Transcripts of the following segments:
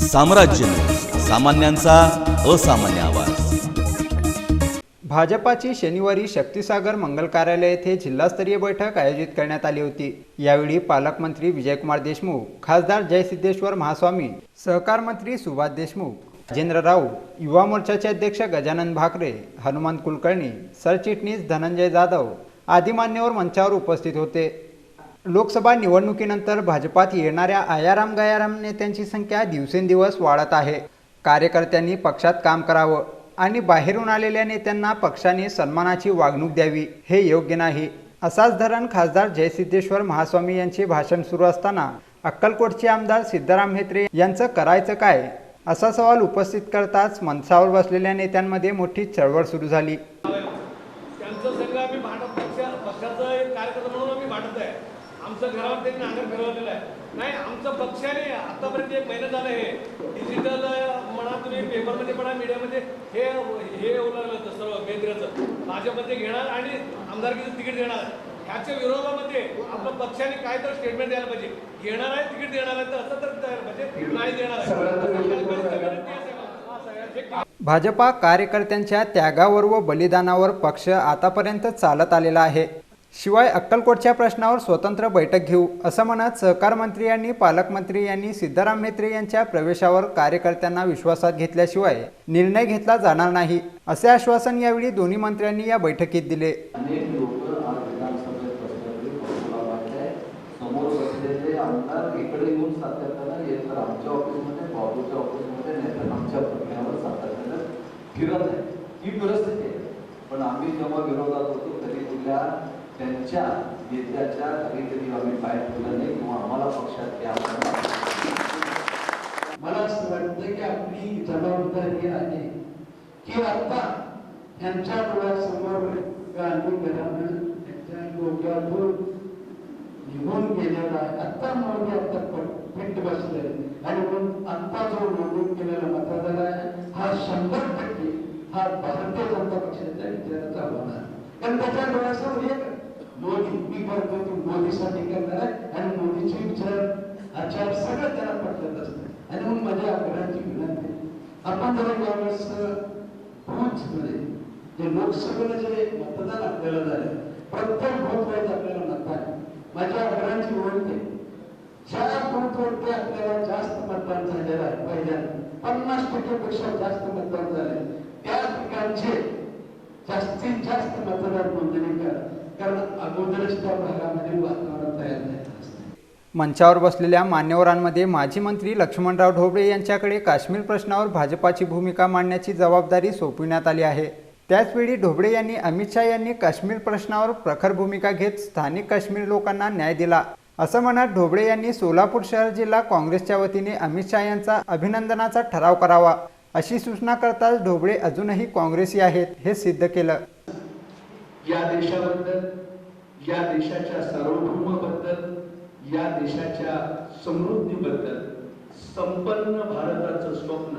साम्राज्य न्यूज, सामान्यांचा असामान्य आवाज। भाजपाची शनिवारी शक्तिसागर मंगल कार्यालय येथे जिल्हास्तरीय बैठक आयोजित करण्यात आली होती। यावेळी पालकमंत्री विजयकुमार देशमुख, खासदार जयसिद्धेश्वर महास्वामी, सहकार मंत्री सुभाष देशमुख, राजेंद्र राऊत, युवा मोर्चाचे अध्यक्ष गजानन भाकरे, हनुमंत कुलकर्णी, सरचिटणीस धनंजय जाधव आदी मान्यवर मंचावर उपस्थित होते। लोकसभा निवडणुकीनंतर भाजपात येणाऱ्या आयाराम गयाराम नेत्यांची संख्या दिवसेंदिवस वाढत आहे। कार्यकर्त्यांनी पक्षात काम करावं आणि बाहेरून आलेल्या नेत्यांना पक्षाने सन्मानाची वागणूक द्यावी हे योग्य नाही, असाच धरण खासदार जयसिद्धेश्वर महास्वामी यांचे भाषण सुरू असताना अक्कलकोटचे आमदार सिद्धराम म्हेत्रे यांचं करायचं काय असा सवाल उपस्थित करताच मंचावर बसलेल्या नेत्यांमध्ये मोठी चळवळ सुरू झाली। आमचं घरावर त्यांनी नांगर फिरवलेलं आहे नाही, आमचं पक्षाने आतापर्यंत एक महिना झाला हे डिजिटल म्हणा, तुम्ही पेपरमध्ये म्हणा, मीडियामध्ये हे उलगलं सर्व केंद्राचं भाजपमध्ये घेणार आणि आमदारकीचं तिकीट देणार। ह्याच्या विरोधामध्ये आपल्या पक्षाने काय तर स्टेटमेंट द्यायला पाहिजे, घेणार आहे तिकीट देणार आहे तर असं तर म्हणजे नाही देणार आहे। भाजपा कार्यकर्त्यांच्या त्यागावर व बलिदानावर पक्ष आतापर्यंत चालत आलेला आहे। शिवाय अक्कलकोटच्या प्रश्नावर स्वतंत्र बैठक घेऊ असं म्हणत सहकार मंत्री यांनी पालकमंत्री यांनी सिद्धराम म्हेत्रे यांच्या प्रवेशावर कार्यकर्त्यांना विश्वासात घेतल्याशिवाय निर्णय घेतला जाणार नाही असे आश्वासन यावेळी दोन्ही मंत्र्यांनी या बैठकीत दिले। पण आम्ही जेव्हा विरोधात होतो तरी कुठल्या त्यांच्या नेत्याच्या कधीतरी आम्ही पाय ठेवलं नाही किंवा आम्हाला पक्षात घ्यावं। मला असं वाटतं की आपली जबाबदारी आहे की आता त्यांच्या डोळ्यासमोर गांधी घरानं त्यांच्या डोक्यातून निघून गेलेला आहे। आता मोदी आता फिट बसले आणि म्हणून आता जो नोंदणी केलेला मतदार आहे हा 100% हा भारतीय जनता पक्षाच्या विचाराचा होणार, कारण त्याच्या डोळ्यासमोर एक मोदी मी करतो तो मोदीसाठी करणार आहे आणि मोदीचे विचार आचार सगळं त्याला पटत असतं। आणि मग माझ्या आग्रहाची विनंती, आपण जरा यावेळेस बूथमध्ये जे लोकसभेला जे मतदान आपल्याला झालं प्रत्येक बूथवरती आपल्याला मतदान, माझ्या आग्रहाची विनंती, ज्या बूथवरती आपल्याला जास्त मतदान झालेलं आहे पहिल्यांदा 50% पेक्षा जास्त मतदान झाले त्या ठिकाणचे जास्तीत जास्त मतदार नोंदणी करा, कारण अगोदरच त्या भागामध्ये वातावरण तयार झालं असतं। मंचावर बसलेल्या मान्यवरांमध्ये माजी मंत्री लक्ष्मणराव ढोबळे यांच्याकडे काश्मीर प्रश्नावर भाजपाची भूमिका मांडण्याची जबाबदारी सोपविण्यात आली आहे। त्याचवेळी ढोबळे यांनी अमित शाह यांनी काश्मीर प्रश्नावर प्रखर भूमिका घेत स्थानिक काश्मीर लोकांना न्याय दिला असं म्हणत ढोबळे यांनी सोलापूर शहर जिल्हा काँग्रेसच्या वतीने अमित शाह यांचा अभिनंदनाचा ठराव करावा अशी सूचना करताच ढोबळे अजूनही काँग्रेसी आहेत हे सिद्ध केलं। या देशाबद्दल, या देशाच्या सार्वभौमबद्दल, या देशाच्या समृद्धीबद्दल संपन्न भारताचं स्वप्न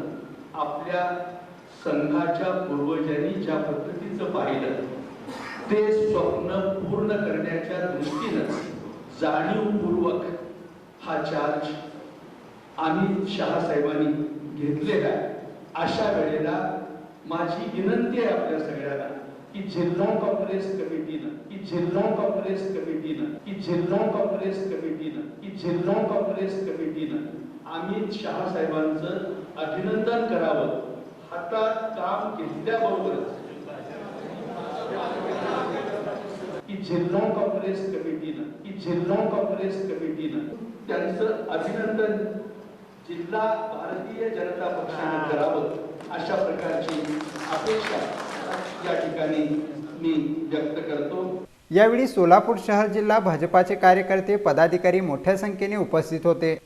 आपल्या संघाच्या पूर्वजांनी ज्या पद्धतीचं पाहिलं ते स्वप्न पूर्ण करण्याच्या दृष्टीनं जाणीवपूर्वक हा चार्ज अमित शाह साहेबांनी घेतलेला आहे। अशा वेळेला माझी विनंती आहे आपल्या सगळ्यांना की जिल्हा काँग्रेस कमिटीनं अमित शाह साहेबांचं अभिनंदन करावं, हातात काम घेतल्याबरोबरच की जिल्हा काँग्रेस कमिटीनं त्यांचं अभिनंदन जिल्हा भारतीय जनता पक्षाने करावं अशा प्रकारची अपेक्षा या ठिकाणी मी व्यक्त करतो। यावेळी सोलापूर शहर जिल्हा भाजपाचे कार्यकर्ते पदाधिकारी मोठ्या संख्येने उपस्थित होते।